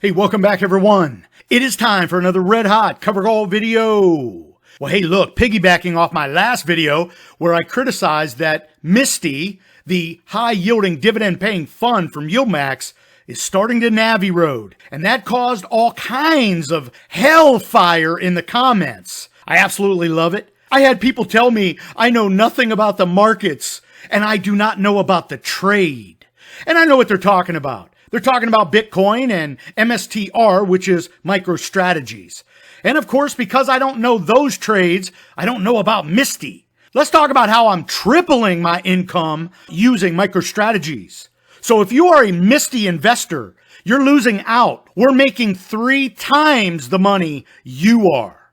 Hey, welcome back everyone. It is time for another red hot cover call video. Well, hey, look, piggybacking off my last video where I criticized that Misti, the high yielding dividend paying fund from YieldMax, is starting to Navy Road. And that caused all kinds of hellfire in the comments. I absolutely love it. I had people tell me I know nothing about the markets and I do not know about the trade. And I know what they're talking about. They're talking about Bitcoin and MSTR, which is MicroStrategies. And of course, because I don't know those trades, I don't know about Misti. Let's talk about how I'm tripling my income using MicroStrategies. So if you are a Misti investor, you're losing out. We're making 3 times the money you are.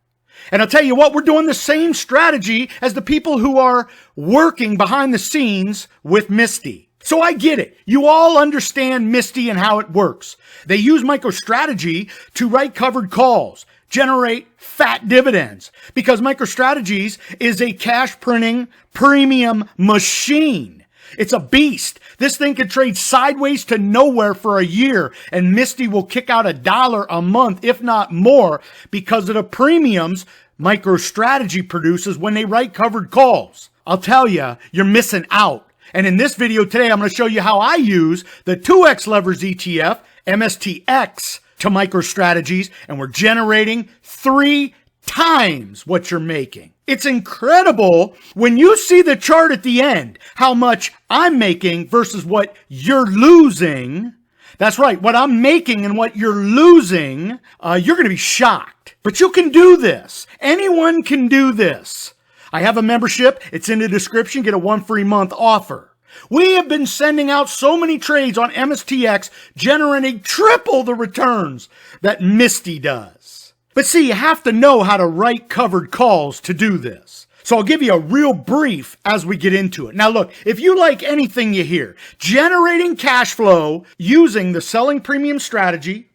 And I'll tell you what, we're doing the same strategy as the people who are working behind the scenes with Misti. So I get it. You all understand Misti and how it works. They use MicroStrategy to write covered calls, generate fat dividends, because MicroStrategies is a cash printing premium machine. It's a beast. This thing could trade sideways to nowhere for a year, and Misti will kick out $1 a month, if not more, because of the premiums MicroStrategy produces when they write covered calls. I'll tell you, you're missing out. And in this video today, I'm going to show you how I use the 2X Levers ETF, MSTX, to MicroStrategies, and we're generating 3 times what you're making. It's incredible when you see the chart at the end, how much I'm making versus what you're losing. That's right, what I'm making and what you're losing, you're going to be shocked. But you can do this. Anyone can do this. I have a membership. It's in the description. Get a 1 free month offer. We have been sending out so many trades on MSTX, generating triple the returns that Misti does. But see, you have to know how to write covered calls to do this. So I'll give you a real brief as we get into it. Now look, if you like anything you hear, generating cash flow using the selling premium strategy,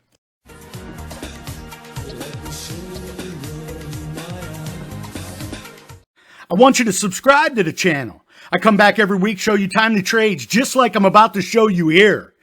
I want you to subscribe to the channel. I come back every week, show you timely trades, just like I'm about to show you here.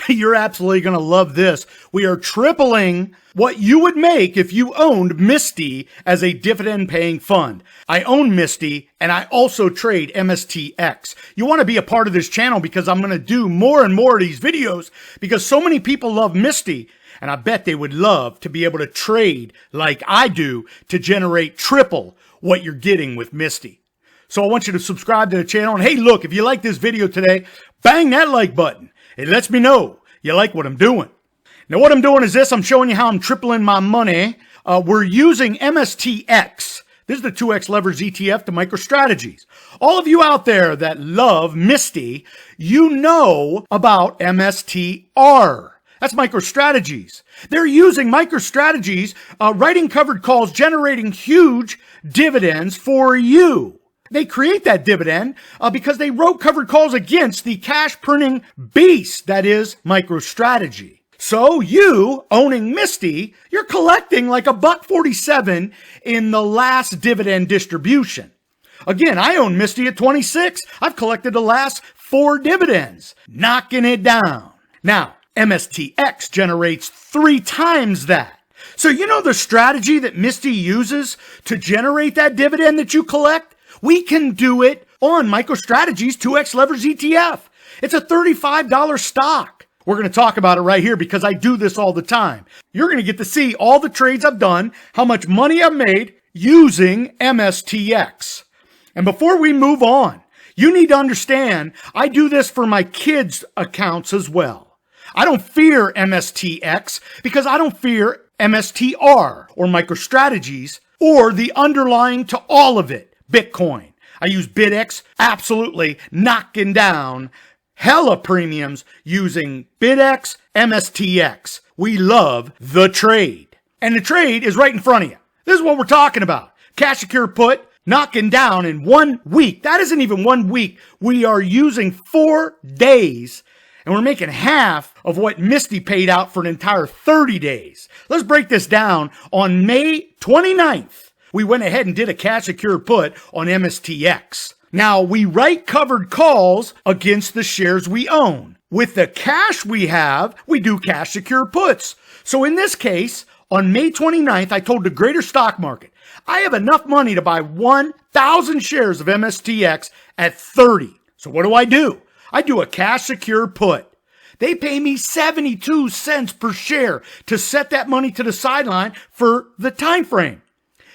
You're absolutely going to love this. We are tripling what you would make if you owned Misti as a dividend-paying fund. I own Misti, and I also trade MSTX. You want to be a part of this channel because I'm going to do more and more of these videos because so many people love Misti, and I bet they would love to be able to trade like I do to generate triple what you're getting with Misti. So I want you to subscribe to the channel. And hey, look, if you like this video today, bang that like button. It lets me know you like what I'm doing. Now what I'm doing is this. I'm showing you how I'm tripling my money. We're using MSTX. This is the 2X Levers ETF to MicroStrategies. All of you out there that love Misti, you know about MSTR. That's MicroStrategies. They're using MicroStrategies, writing covered calls, generating huge dividends for you. They create that dividend because they wrote covered calls against the cash printing beast that is MicroStrategy. So you, owning Misti, you're collecting like $1.47 in the last dividend distribution. Again, I own Misti at 26. I've collected the last 4 dividends, knocking it down. Now, MSTX generates 3 times that. So you know the strategy that Misti uses to generate that dividend that you collect? We can do it on MicroStrategies 2X Levers ETF. It's a $35 stock. We're going to talk about it right here because I do this all the time. You're going to get to see all the trades I've done, how much money I've made using MSTX. And before we move on, you need to understand I do this for my kids' accounts as well. I don't fear MSTX because I don't fear MSTR or MicroStrategies or the underlying to all of it, Bitcoin. I use BitX, absolutely knocking down hella premiums using BitX, MSTX. We love the trade. And the trade is right in front of you. This is what we're talking about. Cash secure put, knocking down in 1 week. That isn't even 1 week. We are using 4 days. And we're making half of what Misti paid out for an entire 30 days. Let's break this down. On May 29th, we went ahead and did a cash secure put on MSTX. Now, we write covered calls against the shares we own. With the cash we have, we do cash secure puts. So in this case, on May 29th, I told the greater stock market, I have enough money to buy 1,000 shares of MSTX at 30. So what do? I do a cash secure put. They pay me 72 cents per share to set that money to the sideline for the time frame.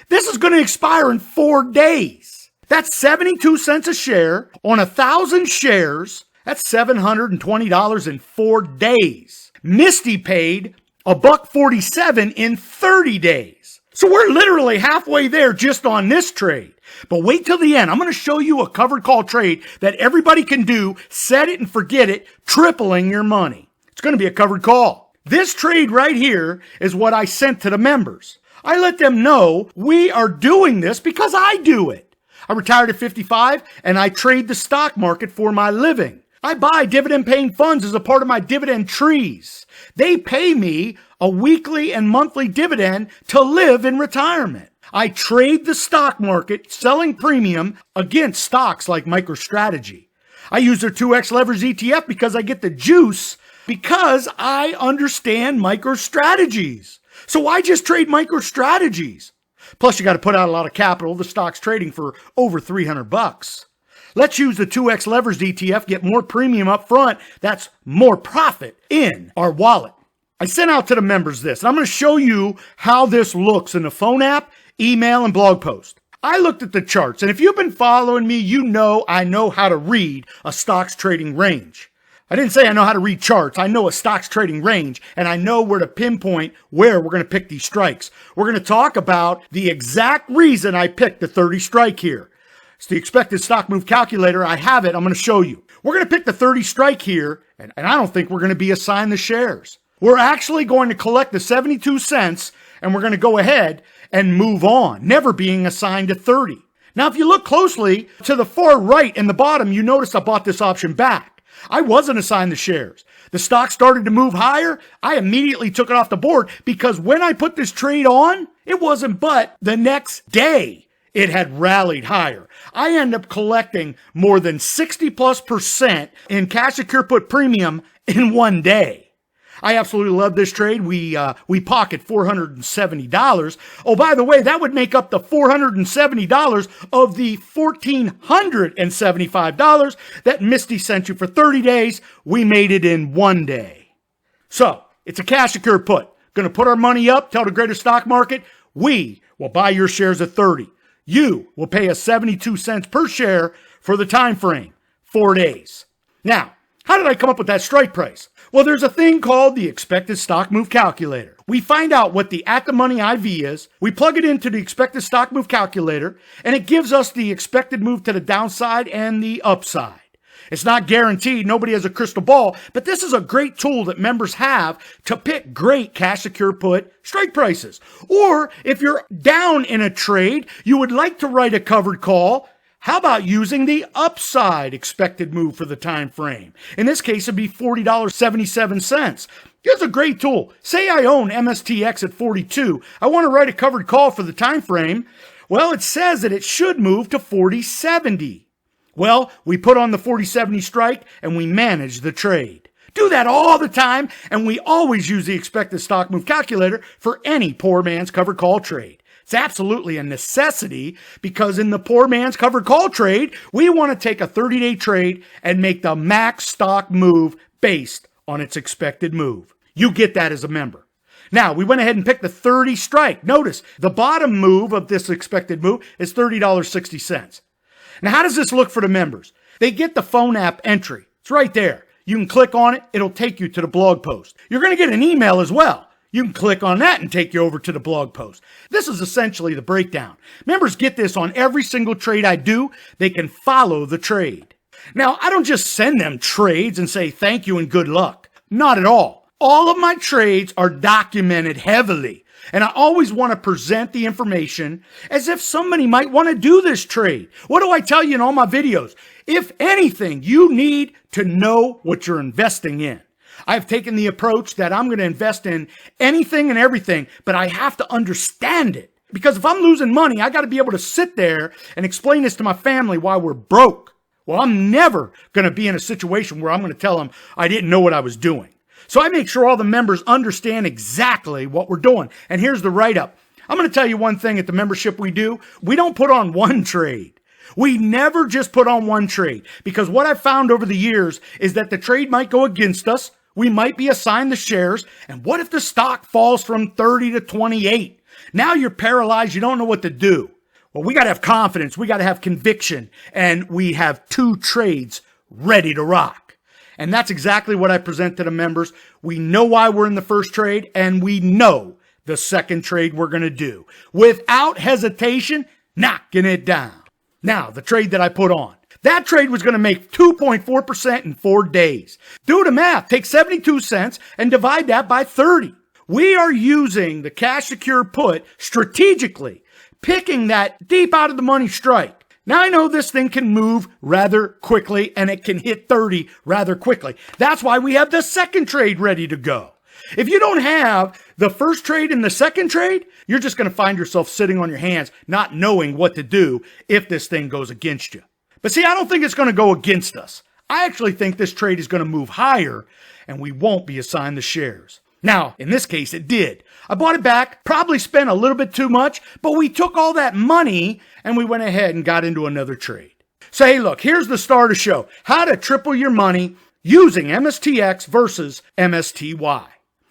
This is going to expire in 4 days. That's 72 cents a share on 1,000 shares. That's $720 in 4 days. Misti paid $1.47 in 30 days. So we're literally halfway there just on this trade. But wait till the end. I'm going to show you a covered call trade that everybody can do. Set it and forget it, tripling your money. It's going to be a covered call. This trade right here is what I sent to the members. I let them know we are doing this because I do it. I retired at 55 and I trade the stock market for my living. I buy dividend paying funds as a part of my dividend trees. They pay me a weekly and monthly dividend to live in retirement. I trade the stock market, selling premium against stocks like MicroStrategy. I use their 2X leverage ETF because I get the juice because I understand MicroStrategies. So why just trade MicroStrategies? Plus you got to put out a lot of capital. The stock's trading for over $300. Let's use the 2X leverage ETF, get more premium up front. That's more profit in our wallet. I sent out to the members this, and I'm going to show you how this looks in the phone app, email, and blog post. I looked at the charts, and if you've been following me, you know I know how to read a stock's trading range. I didn't say I know how to read charts. I know a stock's trading range, and I know where to pinpoint where we're going to pick these strikes. We're going to talk about the exact reason I picked the 30 strike here. It's the expected stock move calculator. I have it. I'm going to show you. We're going to pick the 30 strike here, and I don't think we're going to be assigned the shares. We're actually going to collect the 72 cents, and we're going to go ahead and move on, never being assigned to 30. Now, if you look closely to the far right in the bottom, you notice I bought this option back. I wasn't assigned the shares. The stock started to move higher. I immediately took it off the board because when I put this trade on, it wasn't but the next day it had rallied higher. I end up collecting more than 60+% in cash secure put premium in 1 day. I absolutely love this trade. We pocket $470. Oh, by the way, that would make up the $470 of the $1,475 that Misti sent you for 30 days. We made it in 1 day. So it's a cash secure put. Going to put our money up, tell the greater stock market, we will buy your shares at 30. You will pay us 72 cents per share for the time frame, 4 days. Now, how did I come up with that strike price? Well, there's a thing called the expected stock move calculator. We find out what the at-the-money IV is, we plug it into the expected stock move calculator, and it gives us the expected move to the downside and the upside. It's not guaranteed, nobody has a crystal ball, but this is a great tool that members have to pick great cash secure put strike prices. Or if you're down in a trade, you would like to write a covered call, how about using the upside expected move for the time frame? In this case, it'd be $40.77. Here's a great tool. Say I own MSTX at 42. I want to write a covered call for the time frame. Well, it says that it should move to 40.70. Well, we put on the 40.70 strike and we manage the trade. Do that all the time, and we always use the expected stock move calculator for any poor man's covered call trade. It's absolutely a necessity because in the poor man's covered call trade, we want to take a 30-day trade and make the max stock move based on its expected move. You get that as a member. Now, we went ahead and picked the 30 strike. Notice the bottom move of this expected move is $30.60. Now, how does this look for the members? They get the phone app entry. It's right there. You can click on it. It'll take you to the blog post. You're going to get an email as well. You can click on that and take you over to the blog post. This is essentially the breakdown. Members get this on every single trade I do. They can follow the trade. Now, I don't just send them trades and say thank you and good luck. Not at all. All of my trades are documented heavily. And I always want to present the information as if somebody might want to do this trade. What do I tell you in all my videos? If anything, you need to know what you're investing in. I've taken the approach that I'm going to invest in anything and everything, but I have to understand it. Because if I'm losing money, I got to be able to sit there and explain this to my family why we're broke. Well, I'm never going to be in a situation where I'm going to tell them I didn't know what I was doing. So I make sure all the members understand exactly what we're doing. And here's the write-up. I'm going to tell you one thing at the membership we do. We don't put on one trade. We never just put on one trade, because what I've found over the years is that the trade might go against us. We might be assigned the shares. And what if the stock falls from 30 to 28? Now you're paralyzed. You don't know what to do. Well, we got to have confidence. We got to have conviction. And we have 2 trades ready to rock. And that's exactly what I present to the members. We know why we're in the first trade, and we know the second trade we're going to do. Without hesitation, knocking it down. Now, the trade that I put on. That trade was going to make 2.4% in 4 days. Do the math. Take 72 cents and divide that by 30. We are using the cash secure put strategically, picking that deep out of the money strike. Now I know this thing can move rather quickly and it can hit 30 rather quickly. That's why we have the second trade ready to go. If you don't have the first trade and the second trade, you're just going to find yourself sitting on your hands, not knowing what to do if this thing goes against you. But see, I don't think it's going to go against us. I actually think this trade is going to move higher and we won't be assigned the shares. Now, in this case, it did. I bought it back, probably spent a little bit too much, but we took all that money and we went ahead and got into another trade. So, hey, look, here's the starter show. How to triple your money using MSTX versus MSTY.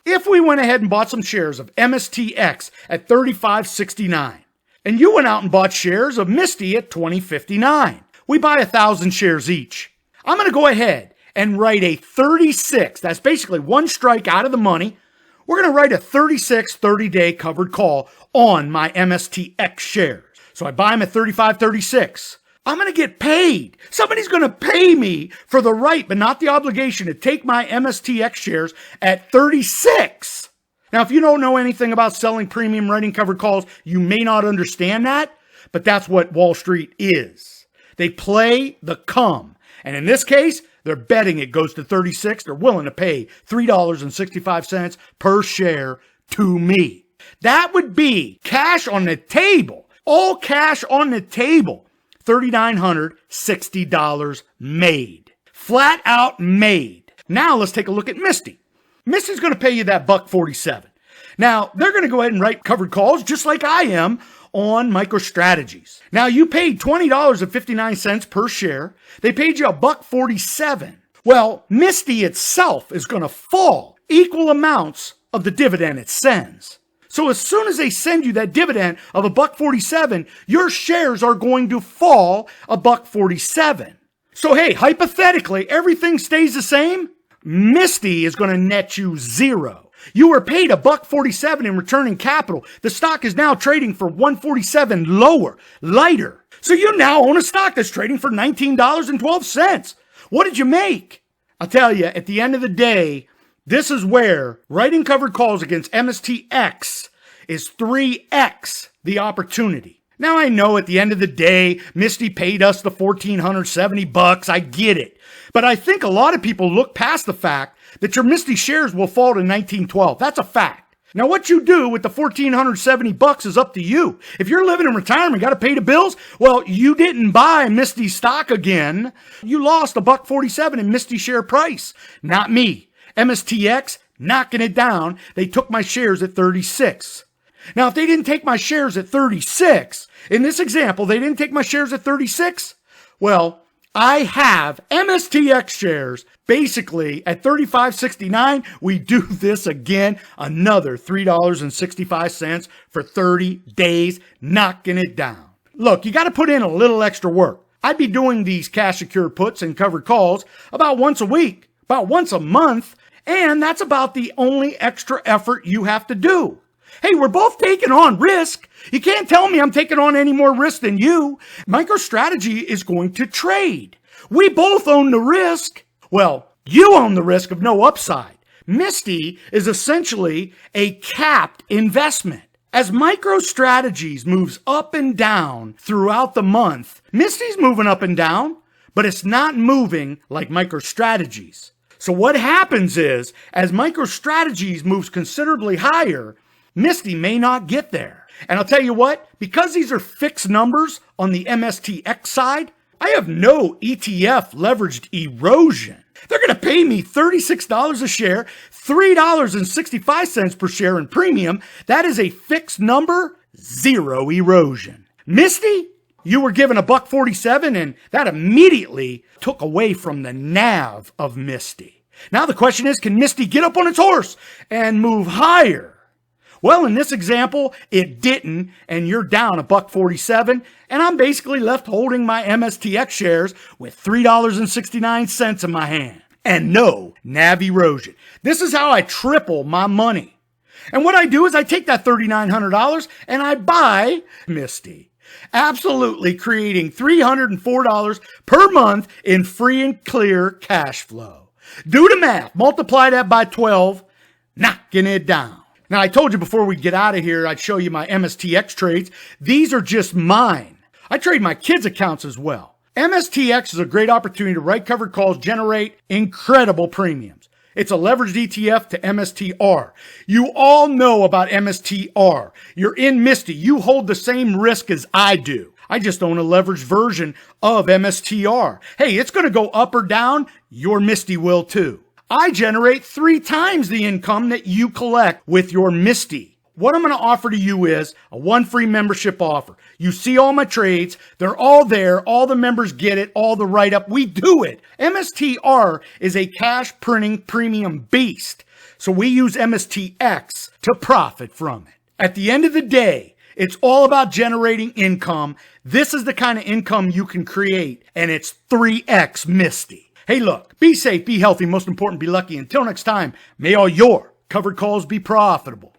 If we went ahead and bought some shares of MSTX at $35.69, and you went out and bought shares of Misti at $20.59, we buy 1,000 shares each. I'm going to go ahead and write a 36, that's basically one strike out of the money. We're going to write a 36 30-day covered call on my MSTX shares. So I buy them at $35.36. I'm going to get paid. Somebody's going to pay me for the right, but not the obligation to take my MSTX shares at 36. Now, if you don't know anything about selling premium writing covered calls, you may not understand that, but that's what Wall Street is. They play the come. And in this case, they're betting it goes to 36. They're willing to pay $3.65 per share to me. That would be cash on the table, all cash on the table. $3,960 made. Flat out made. Now let's take a look at Misti. Misti's going to pay you that $1.47. Now, they're going to go ahead and write covered calls just like I am on MicroStrategies. Now, you paid $20.59 per share. They paid you $1.47. Well, Misti itself is going to fall equal amounts of the dividend it sends. So as soon as they send you that dividend of $1.47, your shares are going to fall $1.47. So hey, hypothetically, everything stays the same. Misti is going to net you $0. You were paid $1.47 in returning capital. The stock is now trading for $1.47 lower, lighter. So you now own a stock that's trading for $19.12. What did you make? I'll tell you, at the end of the day, this is where writing covered calls against MSTX is 3x the opportunity. Now I know at the end of the day, Misti paid us the $1,470. I get it. But I think a lot of people look past the fact that your Misti shares will fall to $19.12. That's a fact. Now what you do with the $1,470 is up to you. If you're living in retirement, got to pay the bills, well, you didn't buy Misti stock again. You lost $1.47 in Misti share price. Not me. MSTX, knocking it down. They took my shares at 36. Now, if they didn't take my shares at 36, in this example, they didn't take my shares at 36, well, I have MSTX shares basically at $35.69. We do this again, another $3.65 for 30 days, knocking it down. Look, you got to put in a little extra work. I'd be doing these cash secure puts and covered calls about once a week, about once a month, and that's about the only extra effort you have to do. Hey, we're both taking on risk. You can't tell me I'm taking on any more risk than you. MicroStrategy is going to trade. We both own the risk. Well, you own the risk of no upside. Misti is essentially a capped investment. As MicroStrategies moves up and down throughout the month, Misti's moving up and down, but it's not moving like MicroStrategies. So what happens is, as MicroStrategies moves considerably higher, Misti may not get there. And I'll tell you what, because these are fixed numbers on the MSTX side, I have no ETF leveraged erosion. They're going to pay me $36 a share, $3.65 per share in premium. That is a fixed number, zero erosion. Misti, you were given $1.47, and that immediately took away from the NAV of Misti. Now the question is, can Misti get up on its horse and move higher? Well, in this example, it didn't, and you're down $1.47, and I'm basically left holding my MSTX shares with $3.69 in my hand. And no NAV erosion. This is how I triple my money. And what I do is I take that $3,900 and I buy Misti. Absolutely creating $304 per month in free and clear cash flow. Do the math, multiply that by 12, knocking it down. Now, I told you before we get out of here, I'd show you my MSTX trades. These are just mine. I trade my kids' accounts as well. MSTX is a great opportunity to write covered calls, generate incredible premiums. It's a leveraged ETF to MSTR. You all know about MSTR. You're in Misti. You hold the same risk as I do. I just own a leveraged version of MSTR. Hey, it's going to go up or down. Your Misti will too. I generate 3 times the income that you collect with your Misti. What I'm going to offer to you is a 1 free membership offer. You see all my trades. They're all there. All the members get it. All the write-up. We do it. MSTR is a cash printing premium beast. So we use MSTX to profit from it. At the end of the day, it's all about generating income. This is the kind of income you can create, and it's 3x Misti. Hey, look, be safe, be healthy, most important, be lucky. Until next time, may all your covered calls be profitable.